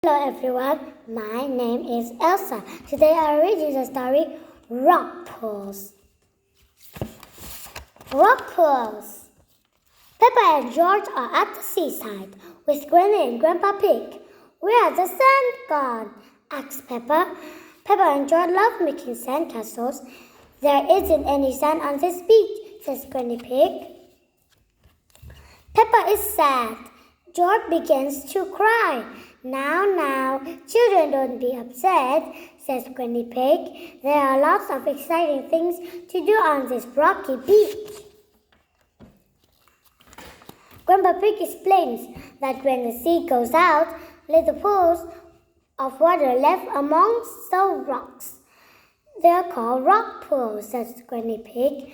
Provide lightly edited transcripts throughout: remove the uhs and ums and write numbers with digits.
Hello everyone, my name is Elsa. Today I read you the story Rock Pools. Rock Pools. Peppa and George are at the seaside with Granny and Grandpa Pig. Where has the sand gone? Asked Peppa. Peppa and George love making sand castles. There isn't any sand on this beach, says Granny Pig. Peppa is sad. George begins to cry. Now, children, don't be upset, says Granny Pig. There are lots of exciting things to do on this rocky beach. Grandpa Pig explains that when the sea goes out, little pools of water left amongst the rocks. They are called rock pools, says Granny Pig.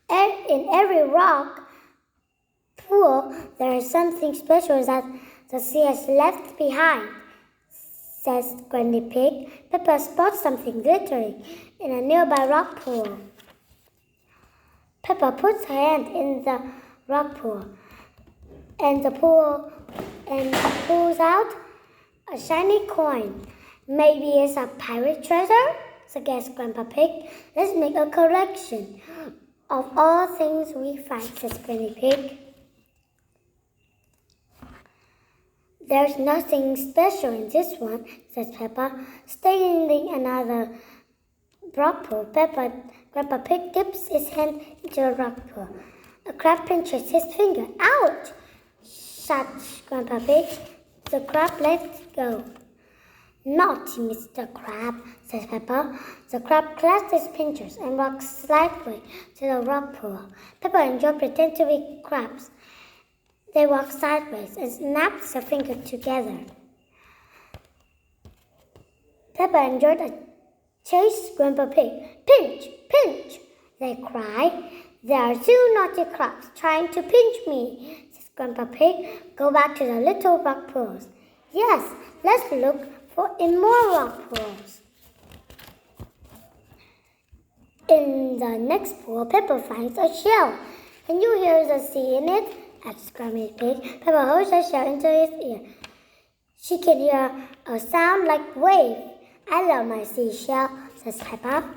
In every rock pool, there is something special that the sea has left behind, says Granny Pig. Peppa spots something glittering in a nearby rock pool. Peppa puts her hand in the rock pool and pulls out a shiny coin. Maybe it's a pirate treasure, suggests Grandpa Pig. Let's make a collection of all things we find, says Granny Pig. There's nothing special in this one, says Peppa. Standing another rock pool, Grandpa Pig dips his hand into the rock pool. A crab pinches his finger. Ouch! Shush, Grandpa Pig. The crab lets go. Naughty Mr. Crab, says Peppa. The crab clasps his pincers and walks sideways to the rock pool. Peppa and George pretend to be crabs. They walk sideways and snap their fingers together. Peppa and George chase Grandpa Pig. Pinch, pinch, they cry. There are two naughty crabs trying to pinch me, says Grandpa Pig. Go back to the little rock pools. Yes, let's look in more rock pools. In the next pool, Peppa finds a shell. Can you hear the sea in it? Asks Granny Pig. Peppa holds the shell into his ear. She can hear a sound like wave. I love my seashell, says Peppa.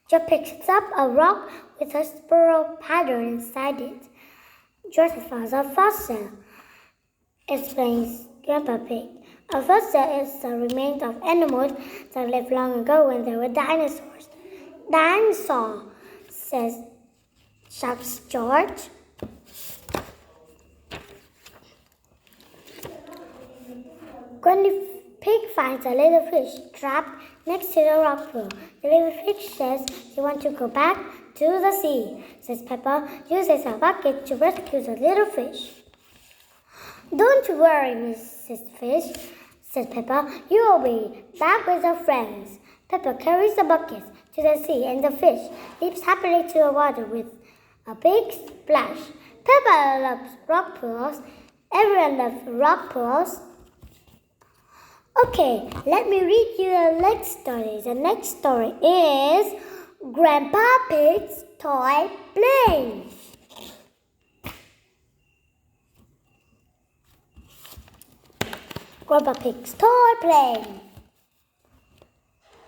George picks up a rock with a spiral pattern inside it. George finds a fossil, explains Grandpa Pig. A fossil is the remains of animals that lived long ago when there were dinosaurs. Dinosaur, shouts George. Granny Pig finds a little fish trapped next to the rock pool. The little fish says she wants to go back to the sea, says Peppa, uses a bucket to rescue the little fish. Don't worry, Mrs. Fish, says Peppa. You will be back with your friends. Peppa carries the bucket to the sea and the fish leaps happily to the water with a big splash. Peppa loves rock pools. Everyone loves rock pools. Okay, let me read you the next story. The next story is Grandpa Pig's Toy Plane. Grandpa Pig's Toy Plane.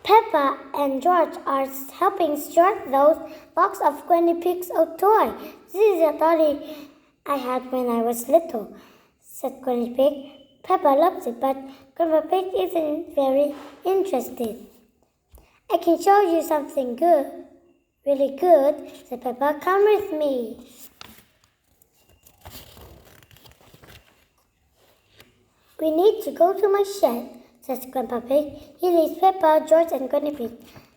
Peppa and George are helping sort those box of Granny Pig's old toy. This is a toy I had when I was little, said Granny Pig. Peppa loves it, but Grandpa Pig isn't very interested. I can show you something good, really good, said Peppa. Come with me. We need to go to my shed, says Grandpa Pig. He leads Peppa, George, and Granny Pig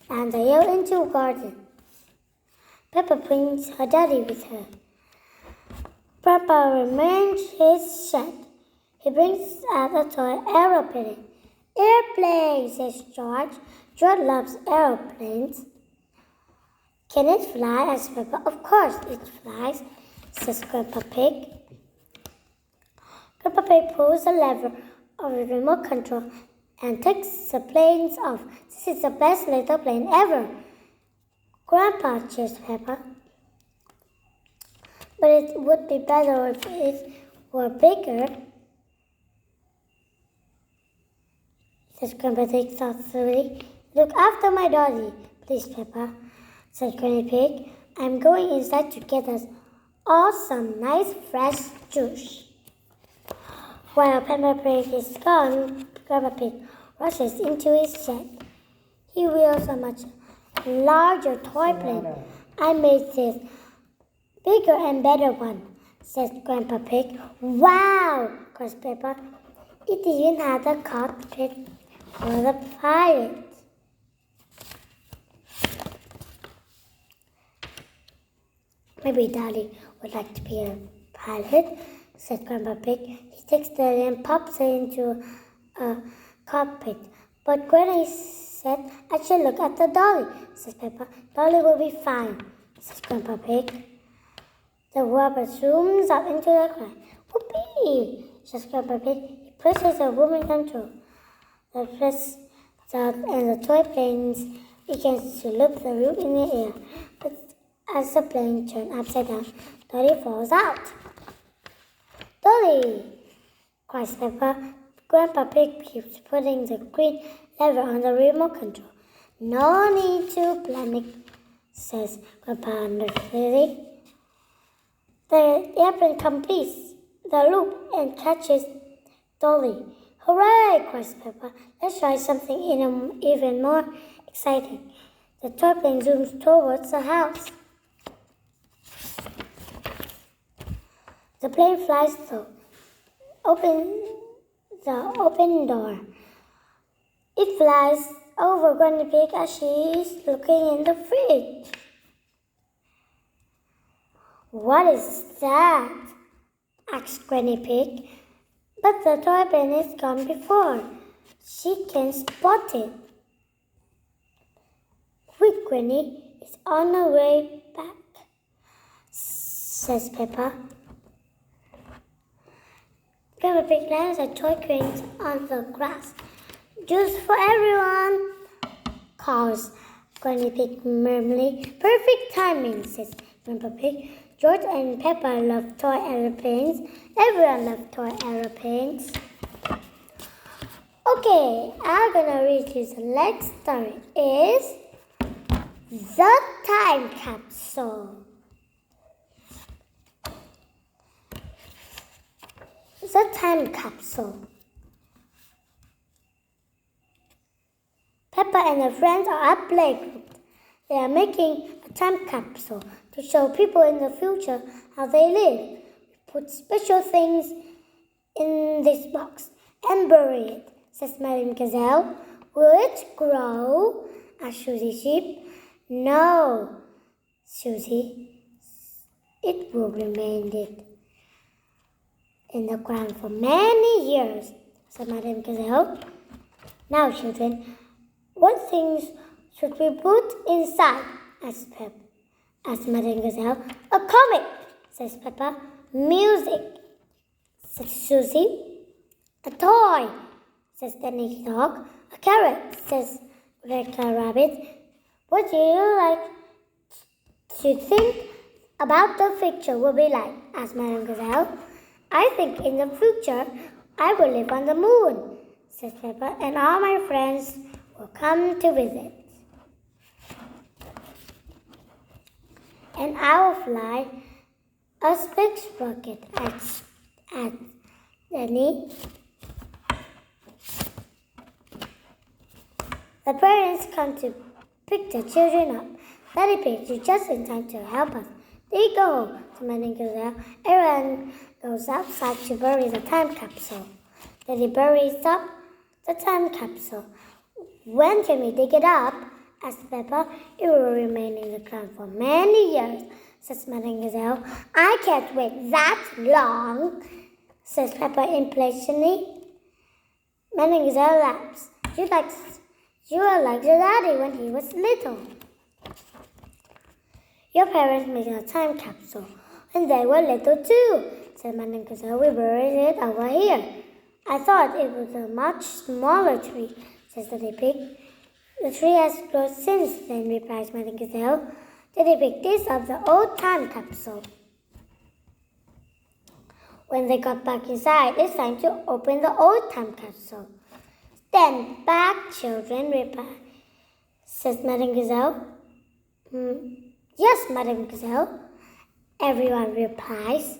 and the hill into a garden. Peppa brings her daddy with her. Peppa remains his shed. He brings out a toy aeroplane. Airplane, says George. George loves aeroplanes. Can it fly? Asks Peppa. Of course it flies, says Grandpa Pig. Grandpa Pig pulls the lever of the remote control and takes the planes off. This is the best little plane ever. Grandpa, cheers Peppa. But it would be better if it were bigger. says Grandpa Pig thoughtfully. Look after my dolly, please, Peppa, said Granny Pig. I'm going inside to get us all some nice fresh juice. While Peppa Pig is gone, Grandpa Pig rushes into his shed. He wheels a much larger toy plane. I made this bigger and better one, says Grandpa Pig. Wow, cries Peppa. It even had a cockpit for the pilot. Maybe Dolly would like to be a pilot, said Grandpa Pig. He takes Dolly and pops her into a cockpit. But Granny said, I should look at the dolly, says Peppa. Dolly will be fine, says Grandpa Pig. The rubber zooms up into the sky. Whoopee, says Grandpa Pig. He presses a moving control. The press out and the toy planes begins to loop the roof in the air. But as the plane turns upside down, Dolly falls out. Dolly, cries Peppa. Grandpa Pig keeps putting the green lever on the remote control. No need to panic, says Grandpa understandingly. The airplane completes the loop and catches Dolly. Hooray, cries Peppa. Let's try something even more exciting. The toy plane zooms towards the house. The plane flies through the open door. It flies over Granny Pig as she is looking in the fridge. What is that? Asked Granny Pig. But the toy plane is gone before she can spot it. Quick, Granny, it's on her way back, says Peppa. Grandpa Pig lands a toy crane on the grass. Juice for everyone, calls Granny Pig murmuringly. Perfect timing, says Grandpa Pig. George and Peppa love toy aeroplanes. Everyone loves toy aeroplanes. Okay, I'm gonna read you the next story. Is The Time Capsule. The Time Capsule. Peppa and her friends are at playgroup. They are making a time capsule to show people in the future how they live. We put special things in this box and bury it, says Madame Gazelle. Will it grow? asked Susie Sheep. No, Susie. It will remain in the ground for many years, said Madame Gazelle. Now, children, what things should we put inside? asked Madame Gazelle. A comic, says Peppa. Music, says Susie. A toy, says Danny Dog. A carrot, says Rebecca Rabbit. What do you like to think about the future will be like? asked Madame Gazelle. I think in the future I will live on the moon, says Peppa, and all my friends will come to visit. And I will fly a space rocket at Danny. The parents come to pick the children up. Daddy Pig is just in time to help us. They go home to Madame Gazelle. Everyone goes outside to bury the time capsule. Daddy buries up the time capsule. When can we dig it up? asked Peppa. It will remain in the ground for many years, says Madame Gazelle. I can't wait that long, says Peppa impatiently. Madame Gazelle laughs. You are like your daddy when he was little. Your parents made a time capsule when they were little too, said Madame Gazelle. We buried it over here. I thought it was a much smaller tree, says Daddy Pig. The tree has grown since then, replies Madame Gazelle. Daddy Pig digs up the old time capsule. When they got back inside, it's time to open the old time capsule. Stand back, children, replied, says Madame Gazelle. Yes, Madame Gazelle, everyone replies.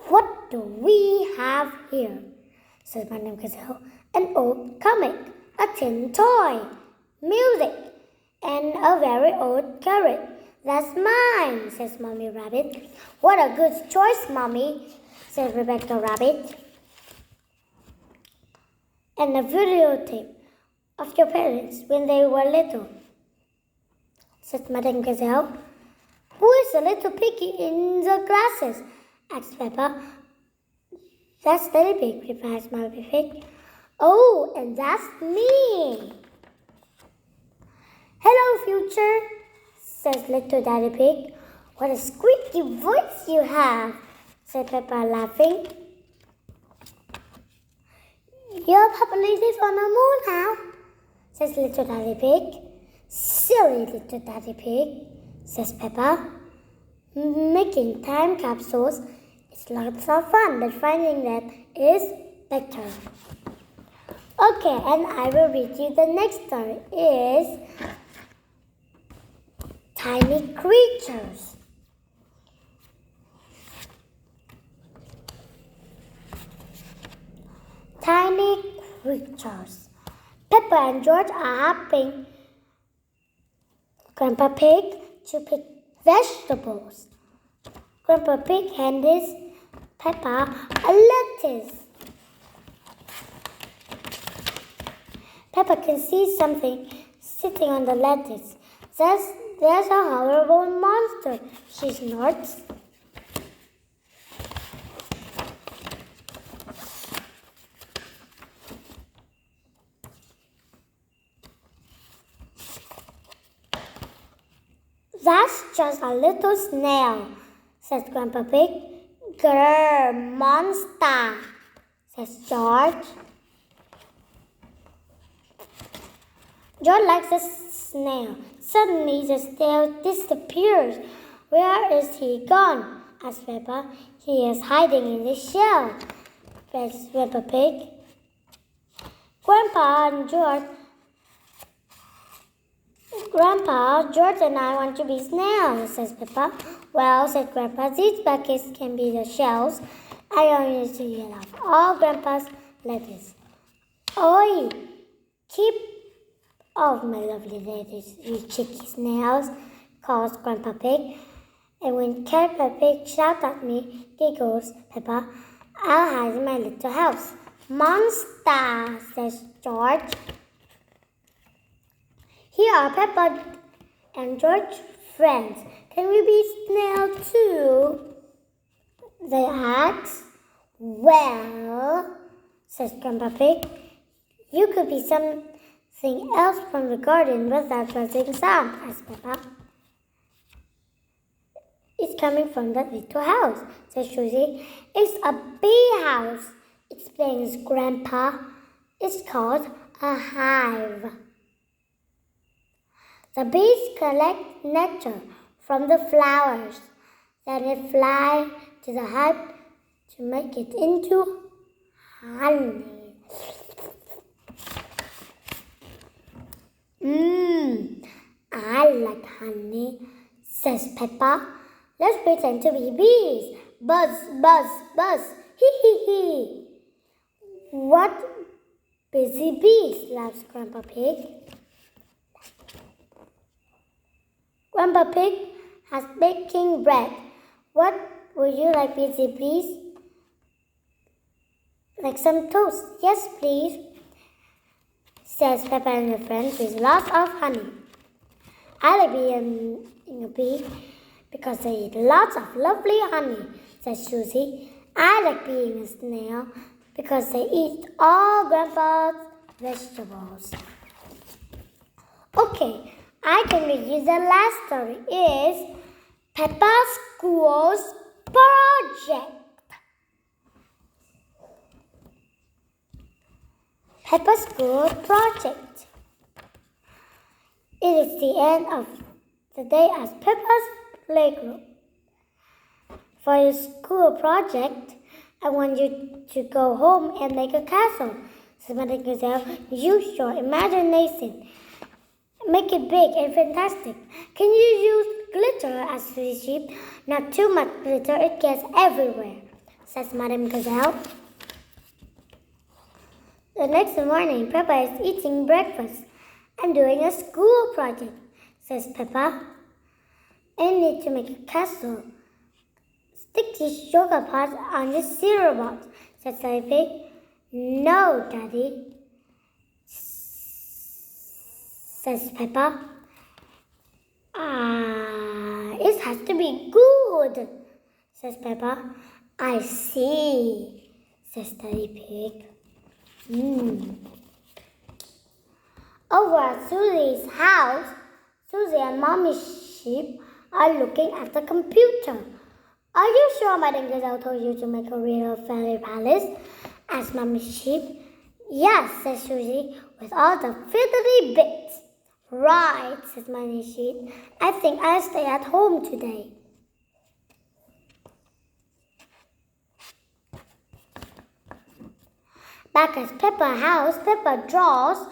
What do we have here? Says Madame Gazelle. An old comic, a tin toy, music, and a very old carrot. That's mine, says Mommy Rabbit. What a good choice, Mommy, says Rebecca Rabbit. And a videotape of your parents when they were little, said Madame Gazelle. Who is the little piggy in the glasses? Asked Peppa. That's Daddy Pig, replies Mommy Pig. Oh, and that's me. Hello, future, says little Daddy Pig. What a squeaky voice you have, said Peppa, laughing. You'll probably live on the moon now, says little Daddy Pig. Silly little Daddy Pig, says Peppa. Making time capsules is lots of fun, but finding them is better. Okay, and I will read you the next story. Is Tiny Creatures. Tiny creatures. Peppa and George are helping Grandpa Pig to pick vegetables. Grandpa Pig hands Peppa a lettuce. Peppa can see something sitting on the lettuce. There's a horrible monster, she snorts. That's just a little snail, says Grandpa Pig. Grrr, monster, says George. George likes the snail. Suddenly the snail disappears. Where is he gone? Asks Peppa. He is hiding in the shell, says Grandpa Pig. Grandpa, George and I want to be snails, says Peppa. Well, said Grandpa, these buckets can be the shells. I don't need to get off all Grandpa's lettuce. Oi! Keep off my lovely lettuce, you cheeky snails, calls Grandpa Pig. And when Grandpa Pig shouts at me, giggles Peppa, I'll hide in my little house. Monster, says George. Here are Peppa and George friends. Can we be snail too? They ask. Well, says Grandpa Pig, you could be something else from the garden without buzzing sound, asked Peppa. It's coming from that little house, says Susie. It's a bee house, explains Grandpa. It's called a hive. The bees collect nectar from the flowers. Then they fly to the hive to make it into honey. I like honey, says Peppa. Let's pretend to be bees. Buzz, buzz, buzz. Hee hee hee. What busy bees, laughs Grandpa Pig. Grandpa Pig has baking bread. What would you like, busy bees? Like some toast? Yes, please, says Peppa and her friends with lots of honey. I like being a bee because they eat lots of lovely honey, says Susie. I like being a snail because they eat all Grandpa's vegetables. Okay, I can read you the last story. Is Peppa's School's Project. Peppa's School Project. It is the end of the day at Peppa's playground. For your school project, I want you to go home and make a castle. says Madam Gazelle. Use your imagination. Make it big and fantastic. Can you use glitter? Asked the sheep. Not too much glitter, it gets everywhere, says Madam Gazelle. The next morning, Peppa is eating breakfast. I'm doing a school project, says Peppa. I need to make a castle. Stick these sugar pots on the cereal box, says Daddy Pig. No, Daddy, says Peppa. It has to be good, says Peppa. I see, says Daddy Pig. Over at Susie's house, Susie and Mommy Sheep are looking at the computer. Are you sure Madam Gazelle told you to make a real fairy palace? Asked Mommy Sheep. Yes, says Susie, with all the fiddly bits. Right, says Mommy Sheep. I think I'll stay at home today. Back at Peppa's house, Peppa draws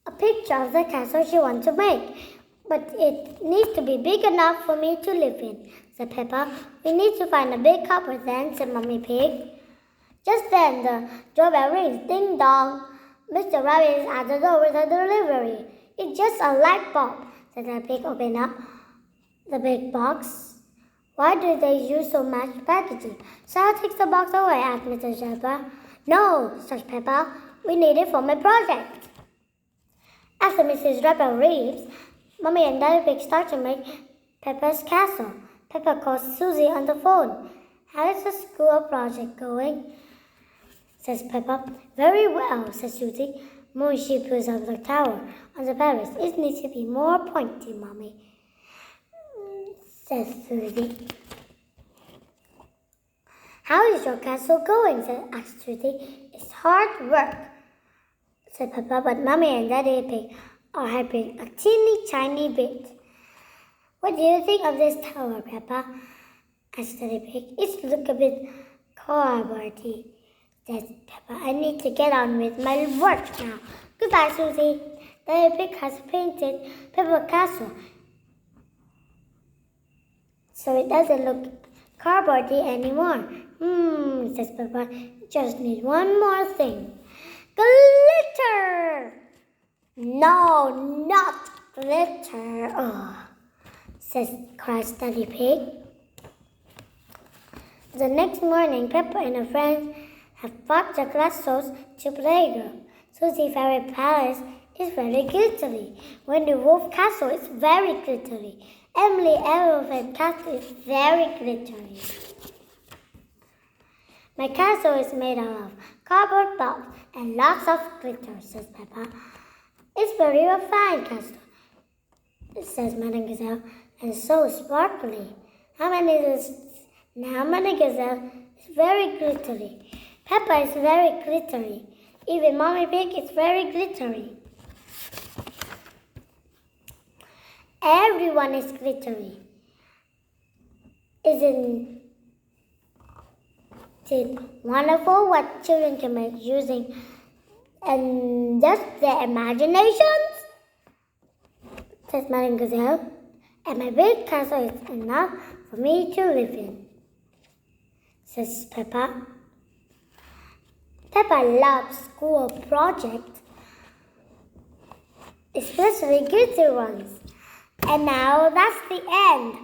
a picture of the castle she wants to make. But it needs to be big enough for me to live in, said Peppa. We need to find a big cupboard then, said Mummy Pig. Just then the doorbell rings. Ding dong. Mr. Rabbit is at the door with a delivery. It's just a light bulb, said the pig. Open up the big box. Why do they use so much packaging? Shall I take the box away? Asked Mr. Peppa. No, said Peppa. We need it for my project. After Mrs. Rabbit leaves, Mommy and Daddy Pig start to make Peppa's castle. Peppa calls Susie on the phone. How is the school project going? Says Peppa. Very well, says Susie. Mommy Sheep puts up the tower on the palace. It needs to be more pointy, Mommy, says Susie. How is your castle going? Asked Susie. It's hard work, said Peppa, but Mommy and Daddy Pig are helping a teeny tiny bit. What do you think of this tower, Peppa? Asked Daddy Pig. It looks a bit cardboardy, said Peppa. I need to get on with my work now. Goodbye, Susie. Daddy Pig has painted Peppa's castle so it doesn't look cardboardy anymore. Says Peppa. Just need one more thing. Glitter! No, not glitter. Cries Daddy Pig. The next morning, Peppa and her friends have brought the glass dolls to playground. Susie's fairy palace is very glittery. Wendy Wolf Castle is very glittery. Emily Elephant Castle is very glittery. My castle is made out of cardboard box and lots of glitter, says Peppa. It's very fine castle, says Madam Gazelle, and so sparkly. Madam Gazelle is very glittery. Peppa is very glittery. Even Mommy Pig is very glittery. Everyone is glittery. Isn't it wonderful what children can make using and just their imaginations? Says Madam Gazelle. And my big castle is enough for me to live in, says Peppa. Peppa loves school projects, especially glittery ones. And now that's the end